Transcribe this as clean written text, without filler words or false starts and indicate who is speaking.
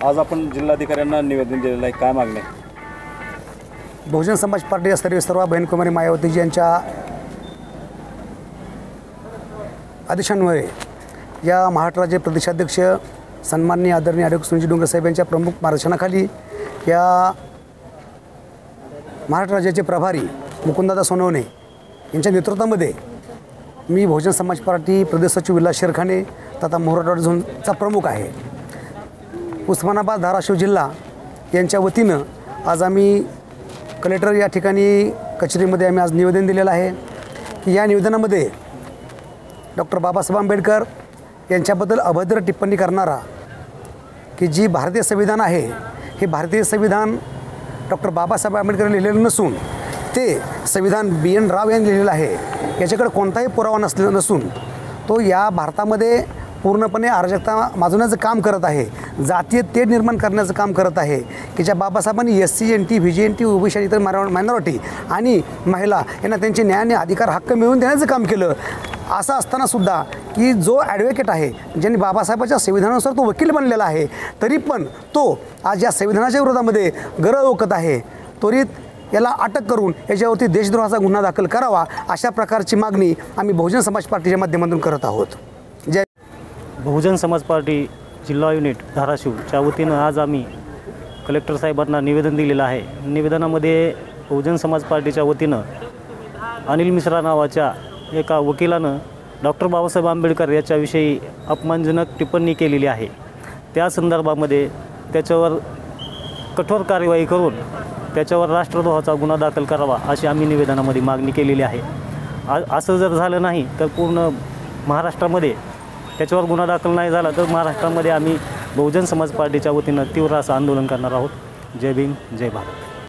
Speaker 1: आज आपण जिल्हाधिकाऱ्यांना निवेदन दिलेलं आहे, काय मागणी आहे?
Speaker 2: बहुजन समाज पार्टी सर्व बहीणकुमारी मायावतीजी यांच्या आदेशान्वये या महाराष्ट्र राज्य प्रदेशाध्यक्ष सन्माननीय आदरणीय ॲडव्होकेट सुनीलजी डोंगरे साहेब यांच्या प्रमुख मार्गदर्शनाखाली या महाराष्ट्र राज्याचे प्रभारी मुकुंददादा सोनवणे यांच्या नेतृत्वामध्ये मी बहुजन समाज पार्टी प्रदेश सचिव विलास शेरखाने तथा मोहोळ झोनचा प्रमुख आहे. उस्मानाबाद धाराशिव जिल्हा यांच्या वतीनं आज आम्ही कलेक्टर या ठिकाणी कचेरीमध्ये आम्ही आज निवेदन दिलेलं आहे की या निवेदनामध्ये डॉक्टर बाबासाहेब आंबेडकर यांच्याबद्दल अभद्र टिप्पणी करणारा की जी भारतीय संविधान आहे हे भारतीय संविधान डॉक्टर बाबासाहेब आंबेडकर लिहिलेलं नसून ते संविधान BN राव यांनी लिहिलेलं आहे. याच्याकडे कोणताही पुरावा नसून तो या भारतामध्ये पूर्णपणे अराजकता माजवण्याचं काम करत आहे, जातीय तेढ निर्माण करण्याचं काम करत आहे की ज्या बाबासाहेबांनी SC NT VGNT OBC आणि इतर मायनॉरिटी आणि महिला यांना त्यांचे न्याय आणि अधिकार हक्क मिळवून देण्याचं काम केलं. असं असतानासुद्धा की जो ॲडव्होकेट आहे ज्यांनी बाबासाहेबांच्या संविधानानुसार तो वकील बनलेला आहे तरी पण तो आज या संविधानाच्या विरोधामध्ये गरळ ओकत आहे. त्वरित याला अटक करून याच्यावरती देशद्रोहाचा गुन्हा दाखल करावा अशा प्रकारची मागणी आम्ही बहुजन समाज पार्टीच्या माध्यमातून करत आहोत. जय
Speaker 3: बहुजन समाज पार्टी जिल्हा युनिट धाराशिवच्या वतीनं आज आम्ही कलेक्टर साहेबांना निवेदन दिलेलं आहे. निवेदनामध्ये बहुजन समाज पार्टीच्या वतीनं अनिल मिश्रा नावाच्या एका वकिलानं डॉक्टर बाबासाहेब आंबेडकर याच्याविषयी अपमानजनक टिप्पणी केलेली आहे. त्या संदर्भामध्ये त्याच्यावर कठोर कार्यवाही करून त्याच्यावर राष्ट्रद्रोहाचा गुन्हा दाखल करावा अशी आम्ही निवेदनामध्ये मागणी केलेली आहे. असं जर झालं नाही तर पूर्ण महाराष्ट्रामध्ये त्याच्यावर गुन्हा दाखल नाही झाला तर महाराष्ट्रामध्ये आम्ही बहुजन समाज पार्टीच्या वतीनं तीव्र असं आंदोलन करणार आहोत. जय भीम, जय भारत.